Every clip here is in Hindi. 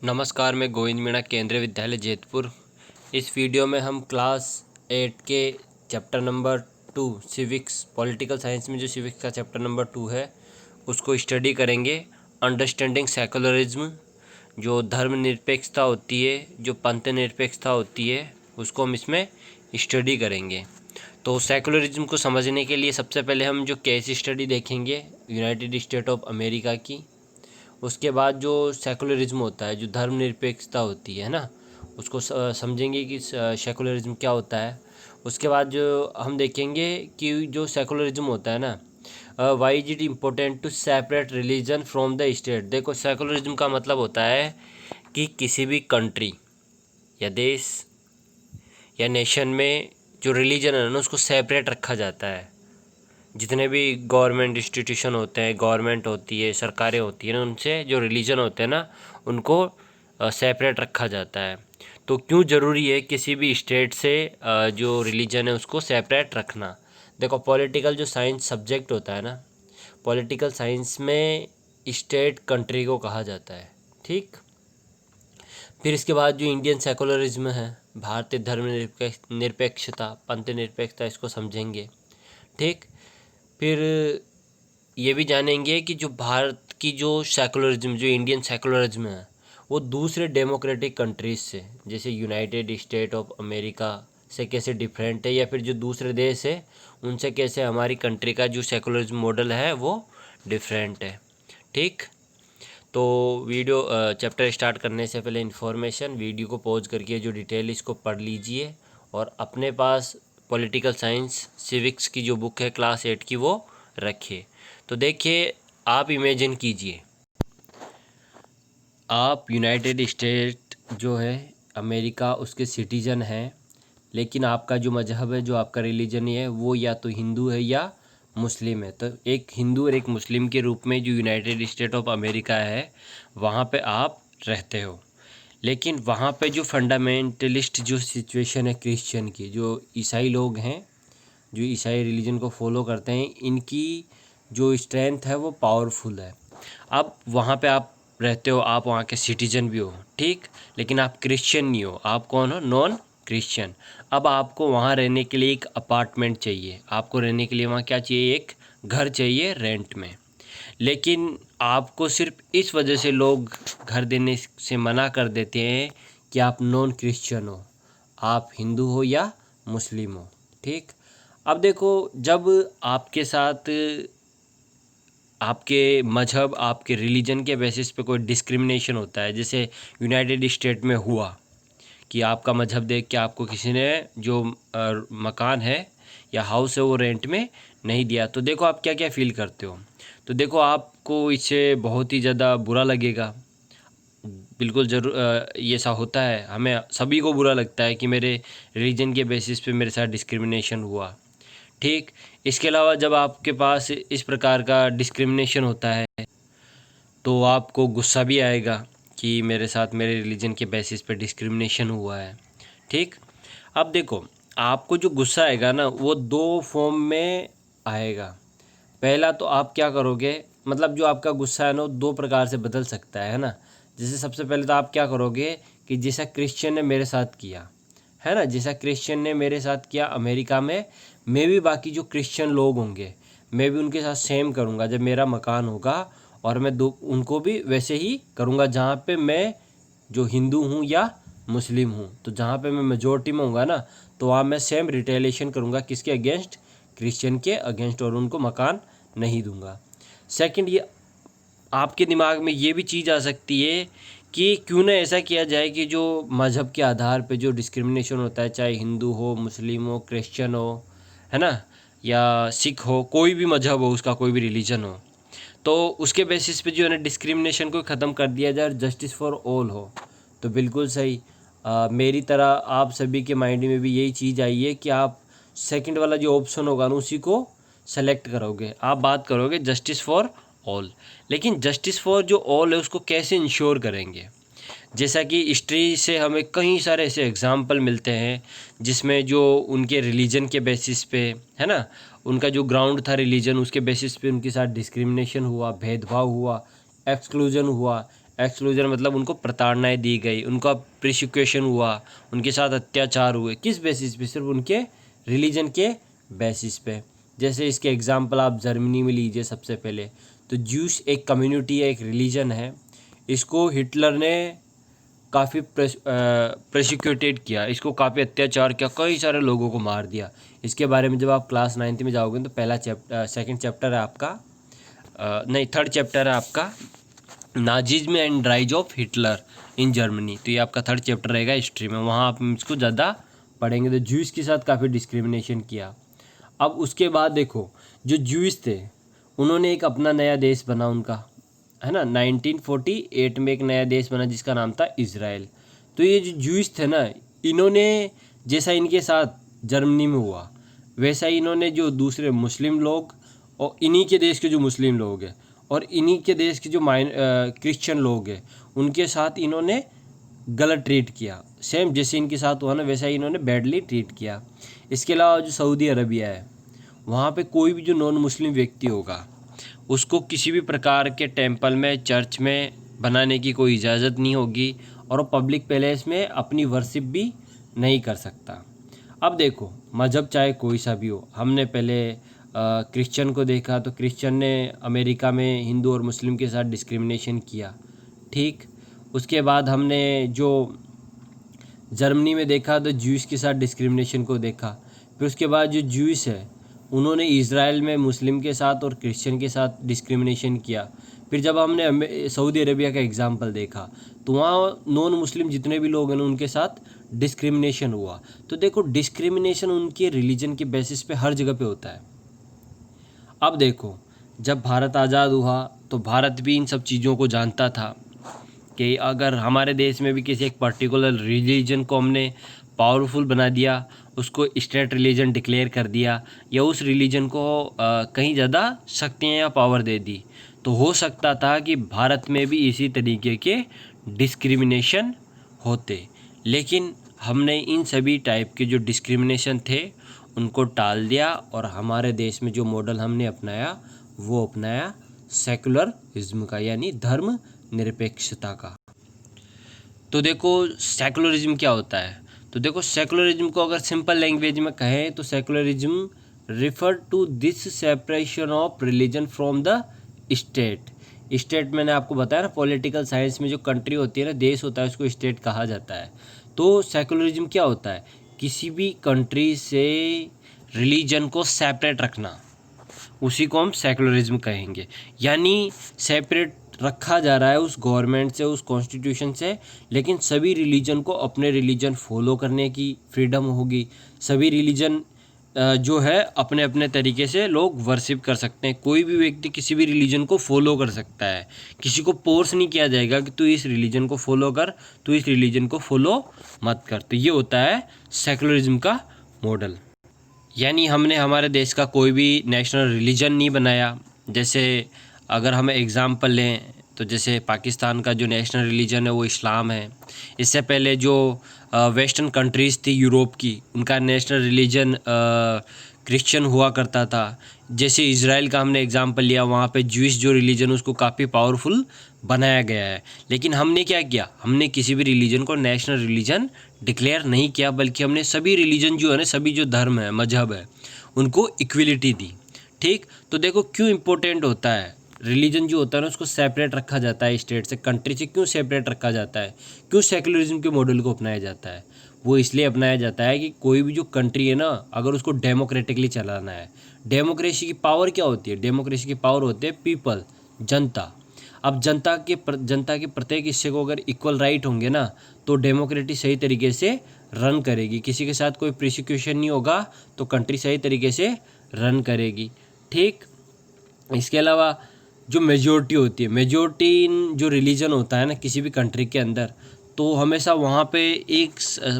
नमस्कार, मैं गोविंद मीणा, केंद्रीय विद्यालय जैतपुर। इस वीडियो में हम क्लास 8 के chapter number 2 civics, political science में जो सिविक्स का चैप्टर नंबर 2 है उसको स्टडी करेंगे। अंडरस्टैंडिंग सेकुलरिज्म, जो धर्मनिरपेक्षता होती है, जो पंथ निरपेक्षता होती है, उसको हम इसमें स्टडी करेंगे। तो सेकुलरिज्म को समझने के लिए सबसे पहले हम जो केस स्टडी देखेंगे यूनाइटेड स्टेट ऑफ अमेरिका की। उसके बाद जो सेकुलरिज्म होता है, जो धर्मनिरपेक्षता होती है ना, उसको समझेंगे कि सेकुलरिज्म क्या होता है। उसके बाद जो हम देखेंगे कि जो सेकुलरिज्म होता है ना, why is it important to separate religion from the state. देखो, सेकुलरिज्म का मतलब होता है कि किसी भी कंट्री या देश या नेशन में जो रिलीजन है ना, उसको सेपरेट रखा जाता है। जितने भी गवर्नमेंट इंस्टीट्यूशन होते हैं, गवर्नमेंट होती है, सरकारें होती हैं ना, उनसे जो रिलीजन होते हैं ना, उनको सेपरेट रखा जाता है। तो क्यों ज़रूरी है किसी भी स्टेट से जो रिलीजन है उसको सेपरेट रखना। देखो, पॉलिटिकल जो साइंस सब्जेक्ट होता है ना, पॉलिटिकल साइंस में स्टेट कंट्री को कहा जाता है। ठीक। फिर इसके बाद जो इंडियन सेकुलरिज्म है, भारतीय धर्म निरपेक्षता, पंथ निरपेक्षता, इसको समझेंगे। ठीक। फिर ये भी जानेंगे कि जो भारत की जो सेकुलरिज्म, जो इंडियन सेकुलरिज्म है, वो दूसरे डेमोक्रेटिक कंट्रीज से, जैसे यूनाइटेड स्टेट ऑफ अमेरिका से कैसे डिफरेंट है, या फिर जो दूसरे देश है उनसे कैसे हमारी कंट्री का जो सेकुलरिज्म मॉडल है वो डिफरेंट है। ठीक। तो वीडियो चैप्टर स्टार्ट करने से पहले इन्फॉर्मेशन, वीडियो को पॉज करके जो डिटेल इसको पढ़ लीजिए और अपने पास पॉलिटिकल साइंस सिविक्स की जो बुक है क्लास 8 की वो रखिए। तो देखिए, आप इमेजिन कीजिए, आप यूनाइटेड स्टेट जो है अमेरिका, उसके सिटीज़न हैं, लेकिन आपका जो मज़हब है, जो आपका रिलीजन है, वो या तो हिंदू है या मुस्लिम है। तो एक हिंदू और एक मुस्लिम के रूप में जो यूनाइटेड स्टेट ऑफ अमेरिका है वहाँ पे आप रहते हो। लेकिन वहाँ पे जो फंडामेंटलिस्ट जो सिचुएशन है क्रिश्चियन की, जो ईसाई लोग हैं, जो ईसाई रिलीजन को फॉलो करते हैं, इनकी जो स्ट्रेंथ है वो पावरफुल है। अब वहाँ पे आप रहते हो, आप वहाँ के सिटीजन भी हो, ठीक, लेकिन आप क्रिश्चियन नहीं हो। आप कौन हो? Non Christian. अब आपको वहाँ रहने के लिए एक अपार्टमेंट चाहिए, आपको रहने के लिए वहाँ क्या चाहिए? एक घर चाहिए रेंट में। लेकिन आपको सिर्फ इस वजह से लोग घर देने से मना कर देते हैं कि आप नॉन क्रिश्चियन हो, आप हिंदू हो या मुस्लिम हो। ठीक। अब देखो, जब आपके साथ आपके मज़हब, आपके रिलीजन के बेसिस पे कोई डिस्क्रिमिनेशन होता है, जैसे यूनाइटेड स्टेट में हुआ कि आपका मज़हब देख के आपको किसी ने जो मकान है या हाउस है वो रेंट में नहीं दिया, तो देखो आप क्या क्या फ़ील करते हो। तो देखो, आपको इससे बहुत ही ज़्यादा बुरा लगेगा। बिल्कुल ज़रूर ये ऐसा होता है, हमें सभी को बुरा लगता है कि मेरे रिलीजन के बेसिस पे मेरे साथ डिस्क्रिमिनेशन हुआ। ठीक। इसके अलावा जब आपके पास इस प्रकार का डिस्क्रिमिनेशन होता है तो आपको गुस्सा भी आएगा कि मेरे साथ मेरे रिलीजन के बेसिस पे डिस्क्रिमिनेशन हुआ है। ठीक। अब देखो, आपको जो गुस्सा आएगा ना, वो दो फॉर्म में आएगा। पहला तो आप क्या करोगे, मतलब जो आपका गुस्सा है ना, वो दो प्रकार से बदल सकता है ना। जैसे सबसे पहले तो आप क्या करोगे कि जैसा क्रिश्चियन ने मेरे साथ किया है ना, जैसा क्रिश्चियन ने मेरे साथ किया अमेरिका में, मैं भी बाकी जो क्रिश्चियन लोग होंगे मैं भी उनके साथ सेम करूँगा। जब मेरा मकान होगा और मैं उनको भी वैसे ही करूँगा। जहाँ पे मैं जो हिंदू हूँ या मुस्लिम हूँ, तो जहाँ पे मैं मेजोरिटी में होऊंगा ना, तो वहाँ मैं सेम रिटेलिएशन करूँगा। किसके अगेंस्ट? क्रिश्चियन के अगेंस्ट, और उनको मकान नहीं दूंगा। सेकंड, ये आपके दिमाग में ये भी चीज़ आ सकती है कि क्यों ना ऐसा किया जाए कि जो मज़हब के आधार पे जो डिस्क्रिमिनेशन होता है, चाहे हिंदू हो, मुस्लिम हो, क्रिश्चियन हो, है ना, या सिख हो, कोई भी मज़हब हो, उसका कोई भी रिलीजन हो, तो उसके बेसिस पे जो है ना डिस्क्रिमिनेशन को ख़त्म कर दिया जाए, जस्टिस फॉर ऑल हो। तो बिल्कुल सही, मेरी तरह आप सभी के माइंड में भी यही चीज़ आई है कि आप सेकंड वाला जो ऑप्शन होगा ना उसी को सेलेक्ट करोगे। आप बात करोगे जस्टिस फॉर ऑल। लेकिन जस्टिस फॉर जो ऑल है उसको कैसे इंश्योर करेंगे? जैसा कि हिस्ट्री से हमें कई सारे ऐसे एग्जाम्पल मिलते हैं जिसमें जो उनके रिलीजन के बेसिस पे, है ना, उनका जो ग्राउंड था रिलीजन, उसके बेसिस पे उनके साथ डिस्क्रिमिनेशन हुआ, भेदभाव हुआ, एक्सक्लूजन हुआ, एक्सक्लूजन मतलब उनको प्रताड़नाएँ दी गई, उनका प्रिसिक्यूशन हुआ, उनके साथ अत्याचार हुए। किस बेसिस पे? सिर्फ उनके रिलीजन के बेसिस पे। जैसे इसके एग्जांपल आप जर्मनी में लीजिए सबसे पहले। तो ज्यूस एक कम्युनिटी है, एक रिलीजन है। इसको हिटलर ने काफ़ी प्रोसिक्यूटेड किया, इसको काफ़ी अत्याचार किया, कई सारे लोगों को मार दिया। इसके बारे में जब आप क्लास 9th में जाओगे तो पहला सेकंड चैप्टर है आपका, नहीं थर्ड चैप्टर है आपका Nazism and rise of Hitler in Germany. तो ये आपका थर्ड चैप्टर रहेगा हिस्ट्री में, वहाँ आप इसको ज़्यादा पढ़ेंगे। तो ज्यूस के साथ काफ़ी डिस्क्रिमिनेशन किया। अब उसके बाद देखो, जो ज्यूस थे उन्होंने एक अपना नया देश बना उनका, है ना, 1948 में एक नया देश बना जिसका नाम था इज़राइल। तो ये जो ज्यूस थे ना, इन्होंने जैसा इनके साथ जर्मनी में हुआ वैसा ही इन्होंने जो दूसरे मुस्लिम लोग और इन्हीं के देश के जो मुस्लिम लोग हैं और इन्हीं के देश के जो क्रिश्चियन लोग हैं उनके साथ इन्होंने गलत ट्रीट किया। सेम जैसे इनके साथ हुआ ना वैसा ही इन्होंने बैडली ट्रीट किया। इसके अलावा जो सऊदी अरबिया है वहाँ पे कोई भी जो नॉन मुस्लिम व्यक्ति होगा उसको किसी भी प्रकार के टेंपल में, चर्च में बनाने की कोई इजाज़त नहीं होगी और वो पब्लिक प्लेस में अपनी वर्शिप भी नहीं कर सकता। अब देखो, मज़हब चाहे कोई सा भी हो, हमने पहले क्रिश्चियन को देखा तो क्रिश्चियन ने अमेरिका में हिंदू और मुस्लिम के साथ डिस्क्रिमिनेशन किया, ठीक। उसके बाद हमने जो जर्मनी में देखा तो ज्यूस के साथ डिस्क्रिमिनेशन को देखा। फिर उसके बाद जो ज्यूस है उन्होंने इज़राइल में मुस्लिम के साथ और क्रिश्चियन के साथ डिस्क्रिमिनेशन किया। फिर जब हमने सऊदी अरेबिया का एग्जांपल देखा तो वहाँ नॉन मुस्लिम जितने भी लोग हैं उनके साथ डिस्क्रिमिनेशन हुआ। तो देखो, डिस्क्रिमिनेशन उनके रिलीजन के बेसिस पे हर जगह पे होता है। अब देखो, जब भारत आज़ाद हुआ तो भारत भी इन सब चीज़ों को जानता था कि अगर हमारे देश में भी किसी एक पर्टिकुलर रिलीजन को हमने पावरफुल बना दिया, उसको स्टेट रिलीजन डिक्लेयर कर दिया या उस रिलीजन को कहीं ज़्यादा शक्तियाँ या पावर दे दी, तो हो सकता था कि भारत में भी इसी तरीके के डिस्क्रिमिनेशन होते। लेकिन हमने इन सभी टाइप के जो डिस्क्रिमिनेशन थे उनको टाल दिया और हमारे देश में जो मॉडल हमने अपनाया वो अपनाया सेकुलरिज्म का, यानी धर्म निरपेक्षता का। तो देखो, सेकुलरिज्म क्या होता है? तो देखो, सेकुलरिज्म को अगर सिंपल लैंग्वेज में कहें तो secularism refer to this separation of religion from the state. State मैंने आपको बताया ना, पॉलिटिकल साइंस में जो कंट्री होती है ना, देश होता है, उसको स्टेट कहा जाता है। तो सेकुलरिज्म क्या होता है? किसी भी कंट्री से रिलीजन को सेपरेट रखना, उसी को हम सेकुलरिज्म कहेंगे। यानी सेपरेट रखा जा रहा है उस गवर्नमेंट से, उस कॉन्स्टिट्यूशन से, लेकिन सभी रिलीजन को अपने रिलीजन फॉलो करने की फ्रीडम होगी। सभी रिलीजन जो है अपने अपने तरीके से लोग वर्शिप कर सकते हैं। कोई भी व्यक्ति किसी भी रिलीजन को फॉलो कर सकता है, किसी को फोर्स नहीं किया जाएगा कि तू इस रिलीजन को फॉलो कर, तू इस रिलीजन को फॉलो मत कर। तो ये होता है सेकुलरिज्म का मॉडल। यानी हमने हमारे देश का कोई भी नेशनल रिलीजन नहीं बनाया। जैसे अगर हम एग्ज़ाम्पल लें तो जैसे पाकिस्तान का जो नेशनल रिलीजन है वो इस्लाम है। इससे पहले जो वेस्टर्न कंट्रीज़ थी यूरोप की, उनका नेशनल रिलीजन क्रिश्चियन हुआ करता था। जैसे इज़राइल का हमने एग्जांपल लिया, वहाँ पे ज्यूइश जो रिलीजन उसको काफ़ी पावरफुल बनाया गया है। लेकिन हमने क्या किया? हमने किसी भी रिलीजन को नेशनल रिलीजन डिक्लेयर नहीं किया, बल्कि हमने सभी रिलीजन जो है ना, सभी जो धर्म है, मजहब है, उनको इक्वलिटी दी। ठीक, तो देखो क्यों इम्पोर्टेंट होता है रिलीजन जो होता है ना, उसको सेपरेट रखा जाता है स्टेट से, कंट्री से क्यों सेपरेट रखा जाता है, क्यों सेकुलरिज्म के मॉडल को अपनाया जाता है? वो इसलिए अपनाया जाता है कि कोई भी जो कंट्री है ना, अगर उसको डेमोक्रेटिकली चलाना है, डेमोक्रेसी की पावर क्या होती है? डेमोक्रेसी की पावर होती है पीपल, जनता। अब जनता के प्रत्येक हिस्से को अगर इक्वल राइट होंगे ना, तो डेमोक्रेसी सही तरीके से रन करेगी। किसी के साथ कोई प्रोसिक्यूशन नहीं होगा तो कंट्री सही तरीके से रन करेगी। ठीक, इसके अलावा जो मेजॉरिटी होती है, मेजॉरिटी इन जो रिलीजन होता है ना किसी भी कंट्री के अंदर, तो हमेशा वहाँ पे एक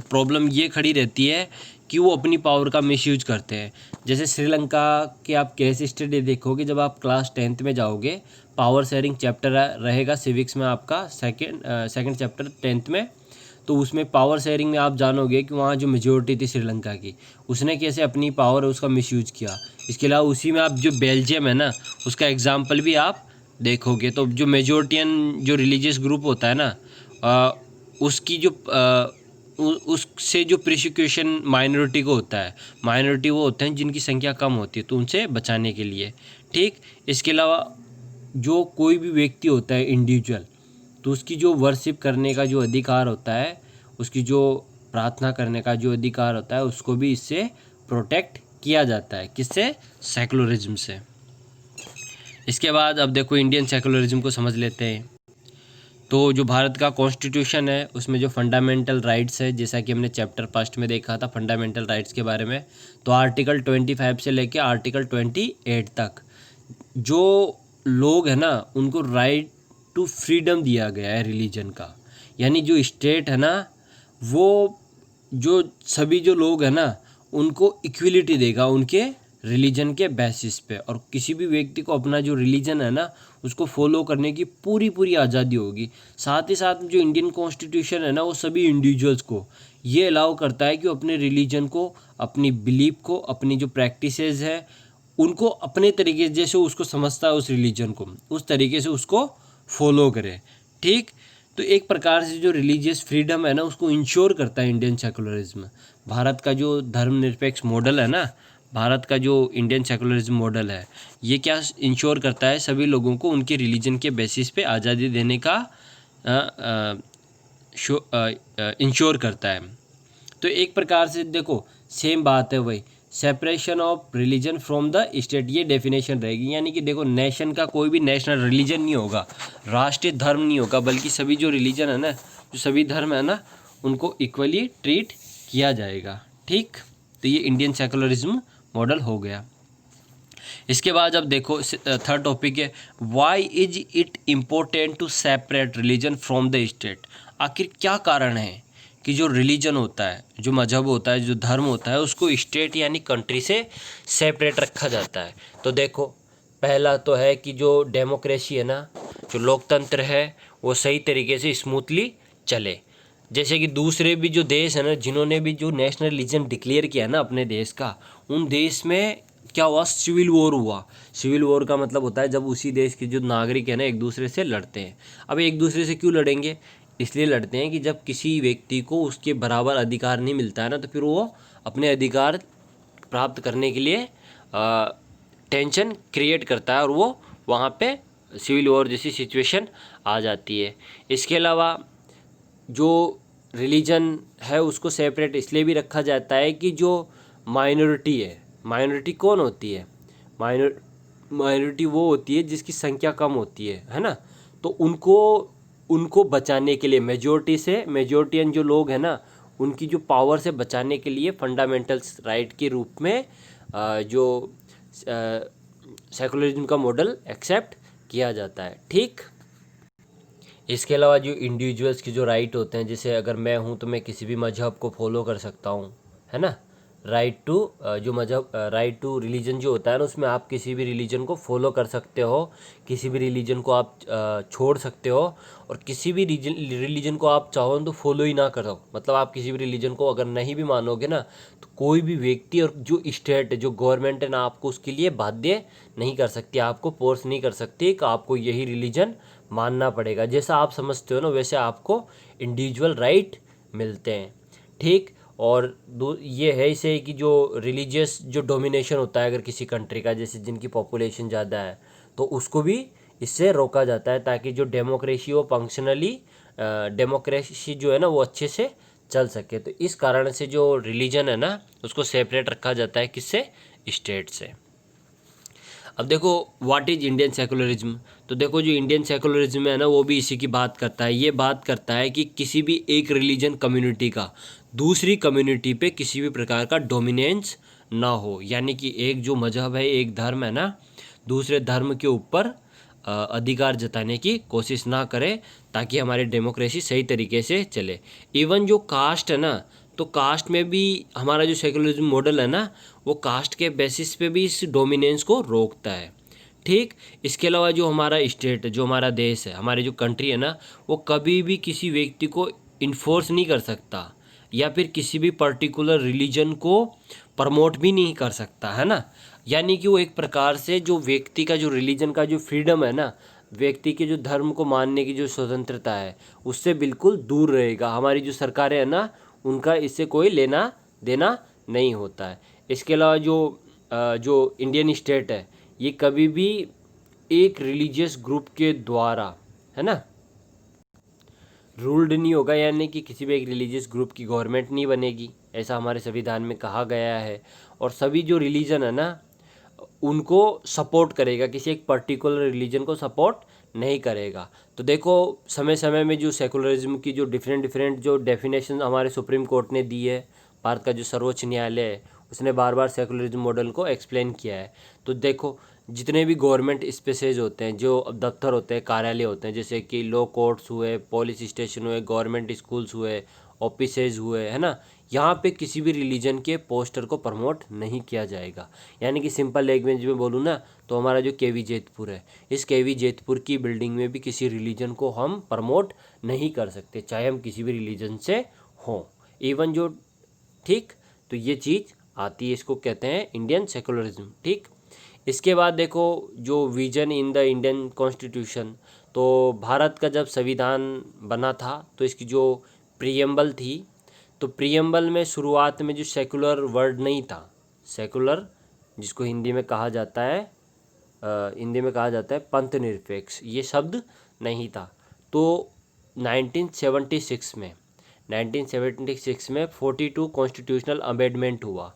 प्रॉब्लम ये खड़ी रहती है कि वो अपनी पावर का मिसयूज करते हैं। जैसे श्रीलंका के आप केस स्टडी देखोगे जब आप क्लास 10th में जाओगे, पावर शेयरिंग चैप्टर रहेगा सिविक्स में आपका, सेकंड चैप्टर 10th में। तो उसमें पावर शेयरिंग में आप जानोगे कि वहाँ जो मेजॉरिटी थी श्रीलंका की, उसने कैसे अपनी पावर उसका मिसयूज किया। इसके अलावा उसी में आप जो बेल्जियम है ना, उसका एग्जाम्पल भी आप देखोगे तो जो मेजोरिटियन जो रिलीजियस ग्रुप होता है ना, उसकी जो उससे जो प्रोसिक्यूशन माइनॉरिटी को होता है, माइनॉरिटी वो होते हैं जिनकी संख्या कम होती है, तो उनसे बचाने के लिए। ठीक, इसके अलावा जो कोई भी व्यक्ति होता है इंडिविजुअल, तो उसकी जो वर्शिप करने का जो अधिकार होता है, उसकी जो प्रार्थना करने का जो अधिकार होता है, उसको भी इससे प्रोटेक्ट किया जाता है। किससे? सेकुलरिज्म से। इसके बाद अब देखो इंडियन सेकुलरिज्म को समझ लेते हैं। तो जो भारत का कॉन्स्टिट्यूशन है उसमें जो फंडामेंटल राइट्स है, जैसा कि हमने चैप्टर फर्स्ट में देखा था फंडामेंटल राइट्स के बारे में, तो आर्टिकल 25 से लेके आर्टिकल 28 तक जो लोग हैं ना, उनको राइट टू फ्रीडम दिया गया है रिलीजन का। यानी जो स्टेट है ना, वो जो सभी जो लोग हैं ना, उनको इक्वलिटी देगा उनके रिलीजन के बेसिस पे, और किसी भी व्यक्ति को अपना जो रिलीजन है ना, उसको फॉलो करने की पूरी पूरी आज़ादी होगी। साथ ही साथ जो इंडियन कॉन्स्टिट्यूशन है ना, वो सभी इंडिविजुअल्स को ये अलाउ करता है कि वो अपने रिलीजन को, अपनी बिलीफ को, अपनी जो प्रैक्टिसेस है उनको अपने तरीके जैसे उसको समझता है उस रिलीजन को, उस तरीके से उसको फॉलो करे। ठीक, तो एक प्रकार से जो रिलीजियस फ्रीडम है ना, उसको इंश्योर करता है इंडियन सेकुलरिज्म। भारत का जो धर्मनिरपेक्ष मॉडल है ना, भारत का जो इंडियन सेकुलरिज्म मॉडल है, ये क्या इंश्योर करता है? सभी लोगों को उनके रिलीजन के बेसिस पे आज़ादी देने का इंश्योर करता है। तो एक प्रकार से देखो सेम बात है वही, separation of religion from the state, ये डेफिनेशन रहेगी। यानी कि देखो नेशन का कोई भी नेशनल रिलीजन नहीं होगा, राष्ट्रीय धर्म नहीं होगा, बल्कि सभी जो रिलीजन है ना, जो सभी धर्म है ना, उनको इक्वली ट्रीट किया जाएगा। ठीक, तो ये इंडियन सेकुलरिज्म मॉडल हो गया। इसके बाद अब देखो थर्ड टॉपिक है, why is it important to separate religion from the state. आखिर क्या कारण है कि जो रिलीजन होता है, जो मजहब होता है, जो धर्म होता है, उसको स्टेट यानी कंट्री से सेपरेट रखा जाता है? तो देखो पहला तो है कि जो डेमोक्रेसी है ना, जो लोकतंत्र है, वो सही तरीके से स्मूथली चले। जैसे कि दूसरे भी जो देश है ना, जिन्होंने भी जो नेशनल रिलीजन डिक्लेयर किया ना अपने देश का, उन देश में क्या हुआ? सिविल वॉर हुआ। सिविल वॉर का मतलब होता है जब उसी देश के जो नागरिक है ना एक दूसरे से लड़ते हैं। अब एक दूसरे से क्यों लड़ेंगे? इसलिए लड़ते हैं कि जब किसी व्यक्ति को उसके बराबर अधिकार नहीं मिलता है ना, तो फिर वो अपने अधिकार प्राप्त करने के लिए टेंशन क्रिएट करता है, और वो वहाँ पे सिविल वॉर जैसी सिचुएशन आ जाती है। इसके अलावा जो रिलीजन है उसको सेपरेट इसलिए भी रखा जाता है कि जो माइनॉरिटी है, माइनॉरिटी कौन होती है? माइनॉरिटी वो होती है जिसकी संख्या कम होती है ना, तो उनको बचाने के लिए मेजोरिटियन जो लोग हैं ना, उनकी जो पावर से बचाने के लिए फंडामेंटल राइट के रूप में जो सेकुलरिज्म का मॉडल एक्सेप्ट किया जाता है। ठीक, इसके अलावा जो इंडिविजुअल्स की जो राइट होते हैं, जैसे अगर मैं हूँ तो मैं किसी भी मजहब को फॉलो कर सकता हूँ, है ना। राइट टू जो मजहब राइट टू रिलीजन जो होता है ना, उसमें आप किसी भी रिलीजन को फॉलो कर सकते हो, किसी भी रिलीजन को आप छोड़ सकते हो, और किसी भी रिलीजन को आप चाहो तो फॉलो ही ना करो। मतलब आप किसी भी रिलीजन को अगर नहीं भी मानोगे ना, तो कोई भी व्यक्ति और जो स्टेट जो गवर्नमेंट है ना, आपको उसके लिए बाध्य नहीं कर सकती, आपको फोर्स नहीं कर सकती कि आपको यही रिलीजन मानना पड़ेगा। जैसा आप समझते हो ना, वैसे आपको इंडिविजुअल राइट मिलते हैं। ठीक, और ये है इसे कि जो रिलीजियस जो डोमिनेशन होता है अगर किसी कंट्री का, जैसे जिनकी पॉपुलेशन ज़्यादा है, तो उसको भी इससे रोका जाता है, ताकि जो डेमोक्रेसी वो फंक्शनली डेमोक्रेसी जो है ना वो अच्छे से चल सके। तो इस कारण से जो रिलीजन है ना, उसको सेपरेट रखा जाता है किससे? स्टेट से। अब देखो व्हाट इज इंडियन सेकुलरिज्म। तो देखो जो इंडियन सेकुलरिज्म है ना, वो भी इसी की बात करता है। ये बात करता है कि किसी भी एक रिलीजन कम्युनिटी का दूसरी कम्युनिटी पे किसी भी प्रकार का डोमिनेंस ना हो। यानी कि एक जो मजहब है, एक धर्म है ना, दूसरे धर्म के ऊपर अधिकार जताने की कोशिश ना करे, ताकि हमारी डेमोक्रेसी सही तरीके से चले। इवन जो कास्ट है ना, तो कास्ट में भी हमारा जो सेकुलरिज्म मॉडल है ना, वो कास्ट के बेसिस पे भी इस डोमिनेंस को रोकता है। ठीक, इसके अलावा जो हमारा स्टेट है, जो हमारा देश है, हमारी जो कंट्री है ना, वो कभी भी किसी व्यक्ति को इन्फोर्स नहीं कर सकता, या फिर किसी भी पर्टिकुलर रिलीजन को प्रमोट भी नहीं कर सकता, है ना। यानी कि वो एक प्रकार से जो व्यक्ति का जो रिलीजन का जो फ्रीडम है ना, व्यक्ति के जो धर्म को मानने की जो स्वतंत्रता है उससे बिल्कुल दूर रहेगा। हमारी जो सरकारें हैं ना, उनका इससे कोई लेना देना नहीं होता है। इसके अलावा जो इंडियन स्टेट है, ये कभी भी एक रिलीजियस ग्रुप के द्वारा, है ना, रूल्ड नहीं होगा, यानी कि किसी भी एक रिलीजियस ग्रुप की गवर्नमेंट नहीं बनेगी, ऐसा हमारे संविधान में कहा गया है। और सभी जो रिलीजन है ना, उनको सपोर्ट करेगा, किसी एक पर्टिकुलर रिलीजन को सपोर्ट नहीं करेगा। तो देखो, समय समय में जो सेकुलरिज्म की जो डिफरेंट डिफरेंट जो डेफिनेशन हमारे सुप्रीम कोर्ट ने दी है, भारत का जो सर्वोच्च न्यायालय है, उसने बार बार सेकुलरिज्म मॉडल को एक्सप्लेन किया है। तो देखो, जितने भी गवर्नमेंट स्पेसेज होते हैं, जो दफ्तर होते हैं, कार्यालय होते हैं, जैसे कि लॉ कोर्ट्स हुए, पुलिस स्टेशन हुए, गवर्नमेंट स्कूल्स हुए, ऑफिसेज हुए, है ना, यहाँ पे किसी भी रिलीजन के पोस्टर को प्रमोट नहीं किया जाएगा। यानी कि सिंपल लैंग्वेज में बोलूँ ना, तो हमारा जो केवी जेतपुर है, इस केवी जेतपुर की बिल्डिंग में भी किसी रिलीजन को हम प्रमोट नहीं कर सकते, चाहे हम किसी भी रिलीजन से हों, इवन जो, ठीक। तो ये चीज़ आती है, इसको कहते हैं इंडियन सेकुलरिज्म, ठीक। इसके बाद देखो, जो vision in the Indian constitution, तो भारत का जब संविधान बना था, तो इसकी जो प्रियम्बल थी, तो प्रियम्बल में शुरुआत में जो सेकुलर वर्ड नहीं था, सेकुलर जिसको हिंदी में कहा जाता है पंथ निरपेक्ष, ये शब्द नहीं था। तो 1976 में 42 कॉन्स्टिट्यूशनल अमेंडमेंट हुआ।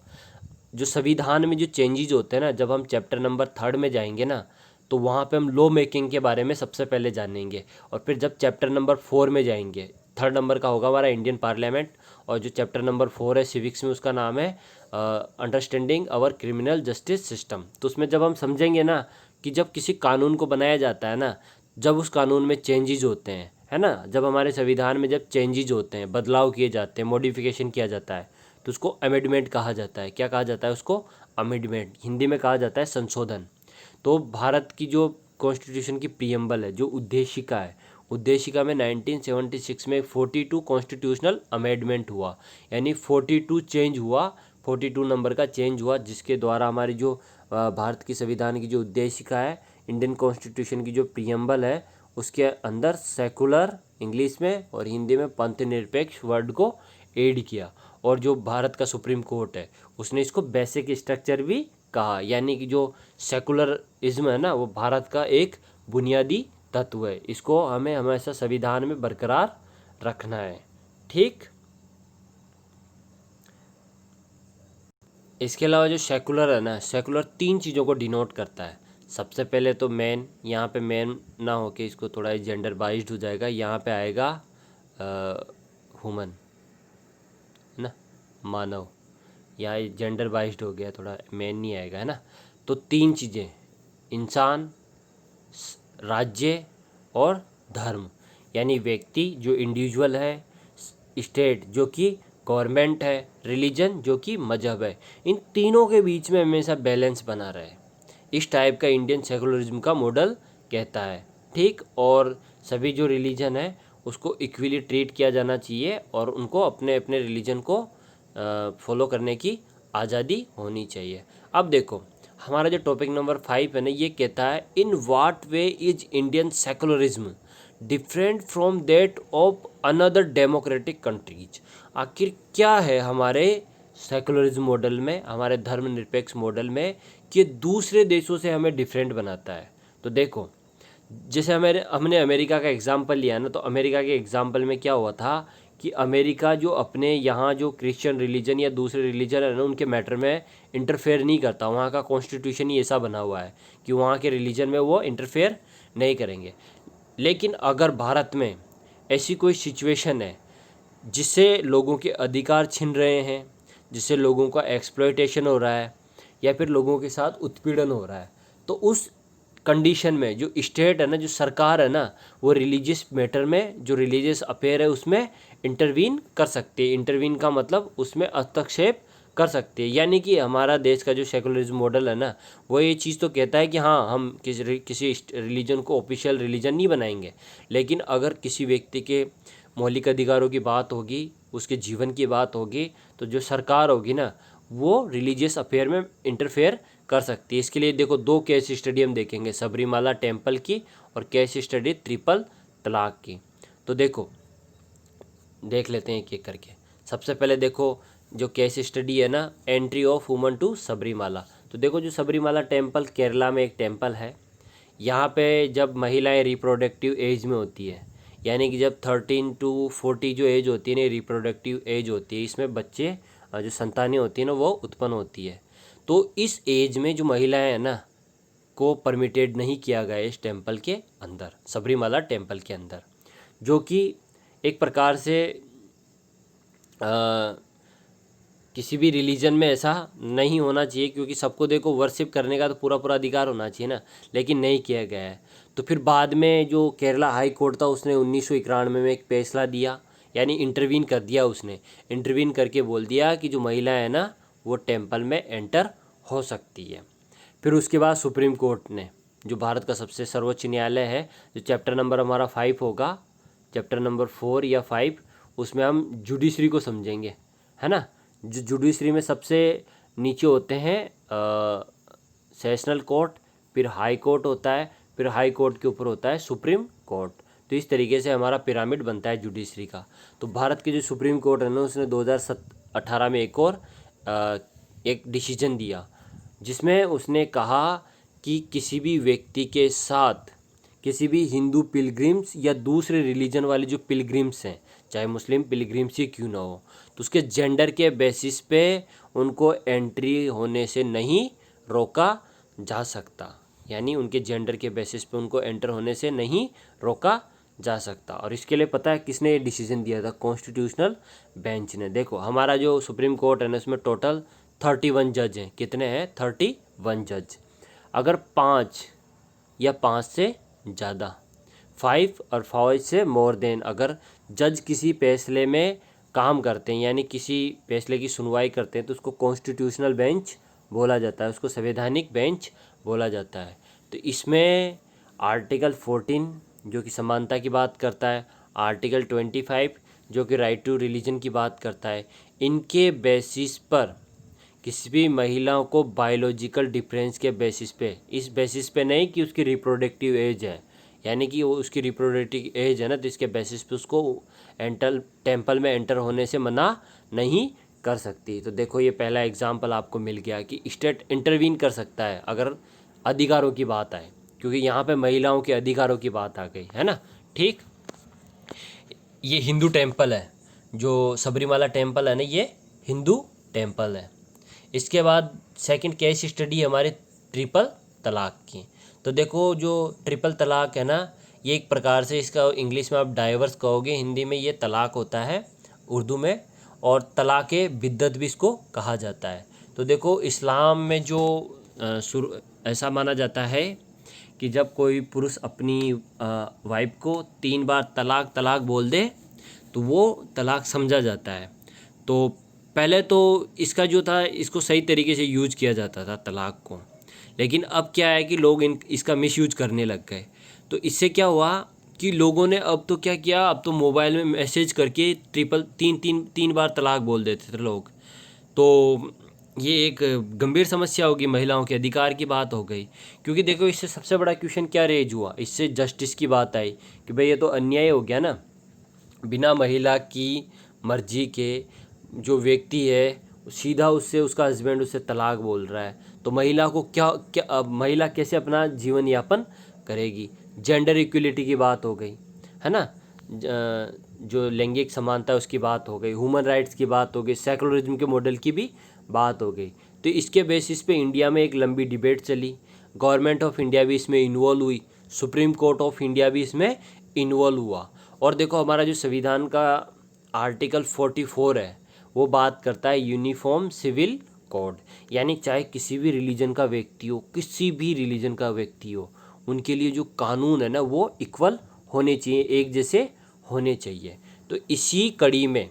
जो संविधान में जो चेंजेस होते हैं ना, जब हम चैप्टर नंबर 3 में जाएंगे ना, तो वहाँ पे हम लॉ मेकिंग के बारे में सबसे पहले जानेंगे। और फिर जब चैप्टर नंबर 4 में जाएंगे, 3rd नंबर का होगा हमारा इंडियन पार्लियामेंट, और जो चैप्टर नंबर 4 है सिविक्स में, उसका नाम है understanding our criminal justice system. तो उसमें जब हम समझेंगे ना कि जब किसी कानून को बनाया जाता है ना, जब उस कानून में चेंजेस होते हैं, है ना, जब हमारे संविधान में जब चेंजेस होते हैं, बदलाव किए जाते हैं, मॉडिफिकेशन किया जाता है, तो उसको अमेंडमेंट कहा जाता है। क्या कहा जाता है उसको? अमेंडमेंट। हिंदी में कहा जाता है संशोधन। तो भारत की जो कॉन्स्टिट्यूशन की प्रियम्बल है, जो उद्देशिका है, उद्देशिका में 1976 में 42 कॉन्स्टिट्यूशनल अमेंडमेंट हुआ, यानी 42 चेंज हुआ, 42 नंबर का चेंज हुआ, जिसके द्वारा हमारी जो भारत की संविधान की जो उद्देशिका है, इंडियन कॉन्स्टिट्यूशन की जो प्रियम्बल है, उसके अंदर सेकुलर इंग्लिश में और हिंदी में पंथ निरपेक्ष वर्ड को ऐड किया। और जो भारत का सुप्रीम कोर्ट है, उसने इसको बेसिक स्ट्रक्चर भी कहा, यानी कि जो सेकुलरिज्म है ना, वो भारत का एक बुनियादी तत्व है। इसको हमें हमेशा संविधान में बरकरार रखना है, ठीक। इसके अलावा जो सेकुलर है ना, सेकुलर 3 चीज़ों को डिनोट करता है। सबसे पहले तो मैन, यहाँ पे मैन ना होके इसको थोड़ा जेंडर बाइज्ड हो जाएगा, यहाँ पे आएगा ह्यूमन, है ना, मानव। यहाँ जेंडर बाइज्ड हो गया, थोड़ा मैन नहीं आएगा, है ना। तो 3 चीज़ें, इंसान, राज्य और धर्म, यानी व्यक्ति जो इंडिविजुअल है, स्टेट जो कि गवर्नमेंट है, रिलीजन जो कि मजहब है, इन तीनों के बीच में हमेशा बैलेंस बना रहे, इस टाइप का इंडियन सेकुलरिज्म का मॉडल कहता है, ठीक। और सभी जो रिलीजन है उसको इक्वली ट्रीट किया जाना चाहिए, और उनको अपने अपने रिलीजन को फॉलो करने की आज़ादी होनी चाहिए। अब देखो, हमारा जो टॉपिक नंबर 5 है ना, ये कहता है in what way is Indian secularism different from that of another democratic countries. आखिर क्या है हमारे सेकुलरिज्म मॉडल में, हमारे धर्मनिरपेक्ष मॉडल में, कि दूसरे देशों से हमें डिफरेंट बनाता है। तो देखो, जैसे हमने अमेरिका का एग्जाम्पल लिया ना, तो अमेरिका के एग्जाम्पल में क्या हुआ था कि अमेरिका जो अपने यहाँ जो क्रिश्चियन रिलीजन या दूसरे रिलीजन है ना, उनके मैटर में इंटरफेयर नहीं करता। वहाँ का कॉन्स्टिट्यूशन ही ऐसा बना हुआ है कि वहाँ के रिलीजन में वो इंटरफेयर नहीं करेंगे। लेकिन अगर भारत में ऐसी कोई सिचुएशन है जिससे लोगों के अधिकार छिन रहे हैं, जिससे लोगों का एक्सप्लॉयटेशन हो रहा है, या फिर लोगों के साथ उत्पीड़न हो रहा है, तो उस कंडीशन में जो स्टेट है ना, जो सरकार है ना, वो रिलीजियस मैटर में, जो रिलीजियस अफेयर है, उसमें इंटरवीन कर सकती है। इंटरवीन का मतलब उसमें हस्तक्षेप कर सकती है। यानी कि हमारा देश का जो सेकुलरिज्म मॉडल है ना, वो ये चीज़ तो कहता है कि हाँ, हम किसी रिलीजन को ऑफिशियल रिलीजन नहीं बनाएंगे, लेकिन अगर किसी व्यक्ति के मौलिक अधिकारों की बात होगी, उसके जीवन की बात होगी, तो जो सरकार होगी ना, वो रिलीजियस अफेयर में इंटरफेयर कर सकती है। इसके लिए देखो 2 केस स्टडी हम देखेंगे, सबरीमाला टेम्पल की और केस स्टडी ट्रिपल तलाक की। तो देखो देख लेते हैं एक एक करके। सबसे पहले देखो जो केस स्टडी है ना, entry of woman to Sabarimala. तो देखो जो सबरीमाला टेम्पल केरला में एक टेम्पल है, यहाँ पे जब महिलाएं रिप्रोडक्टिव एज में होती है, यानी कि जब 13 to 40 जो एज होती है ना, रिप्रोडक्टिव एज होती है, इसमें बच्चे जो संतानें होती है ना वो उत्पन्न होती है। तो इस एज में जो महिलाएं हैं ना को परमिटेड नहीं किया गया इस टेम्पल के अंदर, सबरीमाला टेम्पल के अंदर, जो कि एक प्रकार से किसी भी रिलीजन में ऐसा नहीं होना चाहिए, क्योंकि सबको देखो वर्शिप करने का तो पूरा पूरा अधिकार होना चाहिए ना, लेकिन नहीं किया गया है। तो फिर बाद में जो केरला हाई कोर्ट था उसने 1991 में एक फैसला दिया, यानी इंटरवीन कर दिया, उसने इंटरवीन करके बोल दिया कि जो महिला है ना वो टेम्पल में एंटर हो सकती है। फिर उसके बाद सुप्रीम कोर्ट ने, जो भारत का सबसे सर्वोच्च न्यायालय है, जो चैप्टर नंबर हमारा 5 होगा, चैप्टर नंबर 4 या 5, उसमें हम जुडिशरी को समझेंगे, है ना। जो जुडिशरी में सबसे नीचे होते हैं सेशनल कोर्ट, फिर हाई कोर्ट होता है, फिर हाई कोर्ट के ऊपर होता है सुप्रीम कोर्ट। तो इस तरीके से हमारा पिरामिड बनता है जुडिशरी का। तो भारत के जो सुप्रीम कोर्ट है ना, उसने 2018 में एक और एक डिसीजन दिया, जिसमें उसने कहा कि किसी भी व्यक्ति के साथ किसी भी हिंदू पिलग्रिम्स या दूसरे रिलीजन वाले जो पिलग्रिम्स हैं, चाहे मुस्लिम पिलग्रिम्स ही क्यों ना हो, तो उसके जेंडर के बेसिस पे उनको एंट्री होने से नहीं रोका जा सकता, यानी उनके जेंडर के बेसिस पे उनको एंटर होने से नहीं रोका जा सकता। और इसके लिए पता है किसने ये डिसीजन दिया था? कॉन्स्टिट्यूशनल बेंच ने। देखो हमारा जो सुप्रीम कोर्ट है ना, उसमें टोटल 31 जज हैं। कितने हैं? 31 जज। अगर 5 या 5 से ज़्यादा, 5 और 5 से मोर देन, अगर जज किसी फैसले में काम करते हैं, यानी किसी फैसले की सुनवाई करते हैं, तो उसको कॉन्स्टिट्यूशनल बेंच बोला जाता है, उसको संवैधानिक बेंच बोला जाता है। तो इसमें आर्टिकल 14 जो कि समानता की बात करता है, आर्टिकल 25 जो कि राइट टू रिलीजन की बात करता है, इनके बेसिस पर किसी भी महिलाओं को बायोलॉजिकल डिफरेंस के बेसिस पे, इस बेसिस पे नहीं कि उसकी रिप्रोडक्टिव एज है, यानी कि वो उसकी रिप्रोडक्टिव एज है ना, तो इसके बेसिस पे उसको टेम्पल में एंटर होने से मना नहीं कर सकती। तो देखो ये पहला एग्जाम्पल आपको मिल गया कि स्टेट इंटरवीन कर सकता है अगर अधिकारों की बात आए, क्योंकि यहाँ पे महिलाओं के अधिकारों की बात आ गई है ना। ठीक, ये हिंदू टेम्पल है, जो सबरीमाला टेम्पल है ना, ये हिंदू टेम्पल है। इसके बाद सेकंड केस स्टडी हमारे ट्रिपल तलाक की। तो देखो जो ट्रिपल तलाक है ना, ये एक प्रकार से, इसका इंग्लिश में आप डाइवर्स कहोगे, हिंदी में ये तलाक होता है उर्दू में, और तलाक बिद्दत भी इसको कहा जाता है। तो देखो इस्लाम में जो ऐसा माना जाता है कि जब कोई पुरुष अपनी वाइफ को 3 बार तलाक तलाक बोल दे तो वो तलाक समझा जाता है। तो पहले तो इसका जो था, इसको सही तरीके से यूज किया जाता था तलाक को, लेकिन अब क्या है कि लोग इसका मिसयूज करने लग गए। तो इससे क्या हुआ कि लोगों ने अब तो क्या किया, अब तो मोबाइल में मैसेज करके तीन बार तलाक बोल देते थे लोग। तो ये एक गंभीर समस्या होगी, महिलाओं के अधिकार की बात हो गई। क्योंकि देखो इससे सबसे बड़ा क्वेश्चन क्या रेज हुआ, इससे जस्टिस की बात आई कि भाई ये तो अन्याय हो गया ना, बिना महिला की मर्जी के जो व्यक्ति है सीधा उससे उसका हस्बैंड उससे तलाक बोल रहा है, तो महिला को क्या महिला कैसे अपना जीवन यापन करेगी? जेंडर इक्वलिटी की बात हो गई है ना, जो लैंगिक समानता उसकी बात हो गई, ह्यूमन राइट्स की बात हो गई, सेकुलरिज्म के मॉडल की भी बात हो गई। तो इसके बेसिस पे इंडिया में एक लंबी डिबेट चली, गवर्नमेंट ऑफ इंडिया भी इसमें इन्वॉल्व हुई, सुप्रीम कोर्ट ऑफ इंडिया भी इसमें इन्वॉल्व हुआ। और देखो हमारा जो संविधान का आर्टिकल 44 है वो बात करता है यूनिफॉर्म सिविल कोड, यानी चाहे किसी भी रिलीजन का व्यक्ति हो, किसी भी रिलीजन का व्यक्ति हो, उनके लिए जो कानून है ना वो इक्वल होने चाहिए, एक जैसे होने चाहिए। तो इसी कड़ी में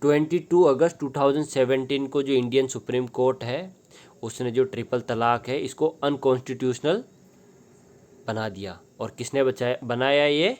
22 अगस्त 2017 को जो इंडियन सुप्रीम कोर्ट है उसने जो ट्रिपल तलाक है इसको अनकॉन्स्टिट्यूशनल बना दिया। और किसने बनाया ये?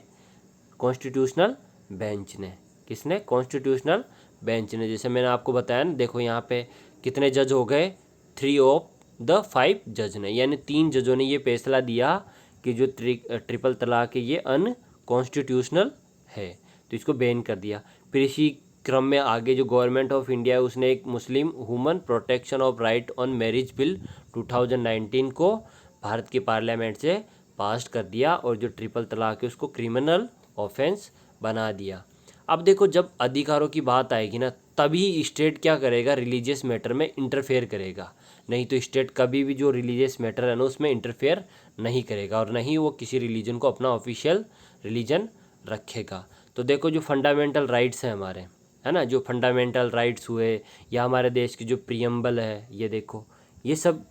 कॉन्स्टिट्यूशनल बेंच ने। किसने? कॉन्स्टिट्यूशनल बेंच ने। जैसे मैंने आपको बताया ना, देखो यहाँ पे कितने जज हो गए, 3 of द 5 जज ने, यानी 3 जजों ने ये फैसला दिया कि जो ट्रिपल तलाक है ये अनकॉन्स्टिट्यूशनल है, तो इसको बैन कर दिया। फिर इसी क्रम में आगे जो गवर्नमेंट ऑफ इंडिया है उसने एक मुस्लिम woman protection of right on marriage bill 2019 को भारत की पार्लियामेंट से पास कर दिया और जो ट्रिपल तलाक है उसको क्रिमिनल ऑफेंस बना दिया। अब देखो, जब अधिकारों की बात आएगी ना, तभी स्टेट क्या करेगा, रिलीजियस मैटर में इंटरफेयर करेगा। नहीं तो स्टेट कभी भी जो रिलीजियस मैटर है ना उसमें इंटरफेयर नहीं करेगा और नहीं वो किसी रिलीजन को अपना ऑफिशियल रिलीजन रखेगा। तो देखो, जो फंडामेंटल राइट्स हैं हमारे, है ना, जो फंडामेंटल राइट्स हुए या हमारे देश की जो प्रियम्बल है, ये देखो, ये सब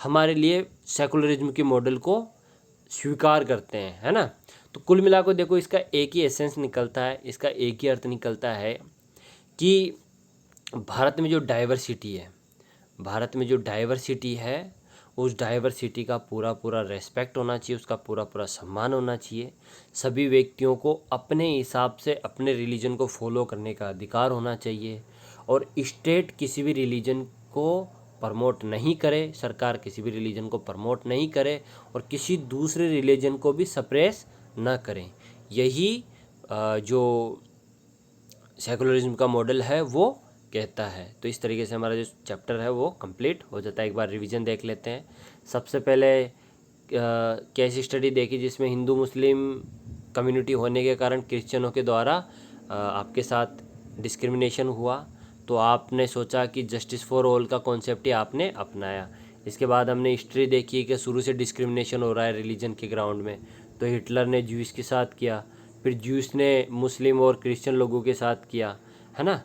हमारे लिए सेकुलरिज्म के मॉडल को स्वीकार करते हैं, है ना। तो कुल मिलाकर देखो, इसका एक ही एसेंस निकलता है, इसका एक ही अर्थ निकलता है कि भारत में जो डाइवर्सिटी है, भारत में जो डाइवर्सिटी है उस डाइवर्सिटी का पूरा पूरा रेस्पेक्ट होना चाहिए, उसका पूरा पूरा सम्मान होना चाहिए। सभी व्यक्तियों को अपने हिसाब से अपने रिलीजन को फॉलो करने का अधिकार होना चाहिए और स्टेट किसी भी रिलीजन को प्रमोट नहीं करे, सरकार किसी भी रिलीजन को प्रमोट नहीं करे और किसी दूसरे रिलीजन को भी सप्रेस ना करें। यही जो सेकुलरिज्म का मॉडल है वो कहता है। तो इस तरीके से हमारा जो चैप्टर है वो कंप्लीट हो जाता है। एक बार रिवीजन देख लेते हैं। सबसे पहले केस स्टडी देखी जिसमें हिंदू मुस्लिम कम्युनिटी होने के कारण क्रिश्चियनों के द्वारा आपके साथ डिस्क्रिमिनेशन हुआ, तो आपने सोचा कि जस्टिस फॉर ऑल का कॉन्सेप्ट ही आपने अपनाया। इसके बाद हमने हिस्ट्री देखी कि शुरू से डिस्क्रिमिनेशन हो रहा है रिलीजन के ग्राउंड में, तो हिटलर ने ज्यूस के साथ किया, फिर ज्यूस ने मुस्लिम और क्रिश्चियन लोगों के साथ किया, है ना।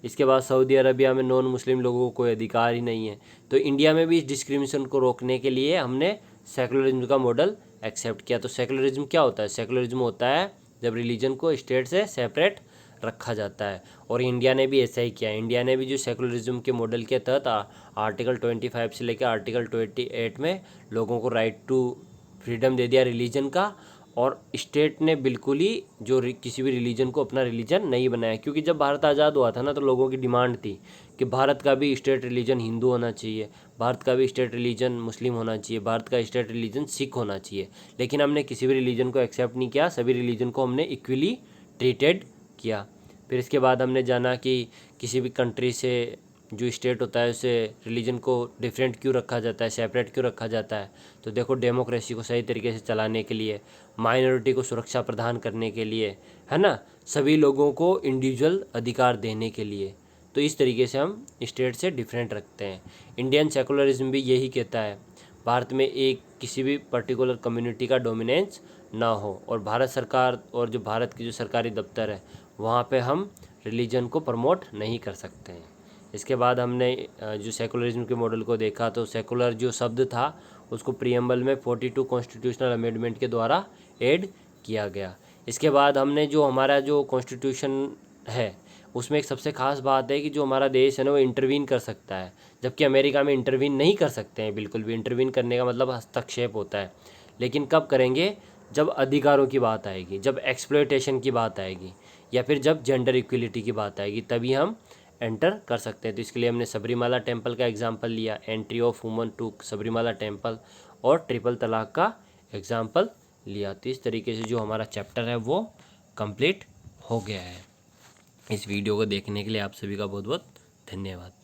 इसके बाद सऊदी अरबिया में नॉन मुस्लिम लोगों को कोई अधिकार ही नहीं है। तो इंडिया में भी इस डिस्क्रिमिनेशन को रोकने के लिए हमने सेकुलरिज्म का मॉडल एक्सेप्ट किया। तो सेकुलरिज्म क्या होता है? सेकुलरिज्म होता है जब रिलीजन को स्टेट से सेपरेट रखा जाता है, और इंडिया ने भी ऐसा ही किया। इंडिया ने भी जो सेकुलरिज्म के मॉडल के तहत आर्टिकल 25 से लेकर आर्टिकल 28 में लोगों को राइट टू फ्रीडम दे दिया रिलीजन का, और स्टेट ने बिल्कुल ही जो किसी भी रिलीजन को अपना रिलीजन नहीं बनाया। क्योंकि जब भारत आज़ाद हुआ था ना, तो लोगों की डिमांड थी कि भारत का भी स्टेट रिलीजन हिंदू होना चाहिए, भारत का भी स्टेट रिलीजन मुस्लिम होना चाहिए, भारत का स्टेट रिलीजन सिख होना चाहिए। लेकिन हमने किसी भी रिलीजन को एक्सेप्ट नहीं किया, सभी रिलीजन को हमने इक्वली ट्रीटेड किया। फिर इसके बाद हमने जाना कि किसी भी कंट्री से जो स्टेट होता है उसे रिलीजन को डिफरेंट क्यों रखा जाता है, सेपरेट क्यों रखा जाता है। तो देखो, डेमोक्रेसी को सही तरीके से चलाने के लिए, माइनॉरिटी को सुरक्षा प्रदान करने के लिए, है ना, सभी लोगों को इंडिविजुअल अधिकार देने के लिए। तो इस तरीके से हम स्टेट से डिफरेंट रखते हैं। इंडियन सेकुलरिज्म भी यही कहता है, भारत में एक किसी भी पर्टिकुलर कम्युनिटी का डोमिनेंस ना हो, और भारत सरकार और जो भारत की जो सरकारी दफ्तर है वहाँ पे हम रिलीजन को प्रमोट नहीं कर सकते हैं। इसके बाद हमने जो सेकुलरिज्म के मॉडल को देखा, तो सेकुलर जो शब्द था उसको प्रीएम्बल में 42 कॉन्स्टिट्यूशनल अमेंडमेंट के द्वारा ऐड किया गया। इसके बाद हमने जो हमारा जो कॉन्स्टिट्यूशन है उसमें एक सबसे खास बात है कि जो हमारा देश है ना वो इंटरवीन कर सकता है, जबकि अमेरिका में इंटरवीन नहीं कर सकते हैं बिल्कुल भी। इंटरवीन करने का मतलब हस्तक्षेप होता है। लेकिन कब करेंगे? जब अधिकारों की बात आएगी, जब एक्सप्लॉयटेशन की बात आएगी, या फिर जब जेंडर इक्वलिटी की बात आएगी, तभी हम एंटर कर सकते हैं। तो इसके लिए हमने सबरीमाला टेम्पल का एग्जाम्पल लिया, entry of woman to Sabarimala temple, और ट्रिपल तलाक का एग्जाम्पल लिया। तो इस तरीके से जो हमारा चैप्टर है वो कंप्लीट हो गया है। इस वीडियो को देखने के लिए आप सभी का बहुत बहुत धन्यवाद।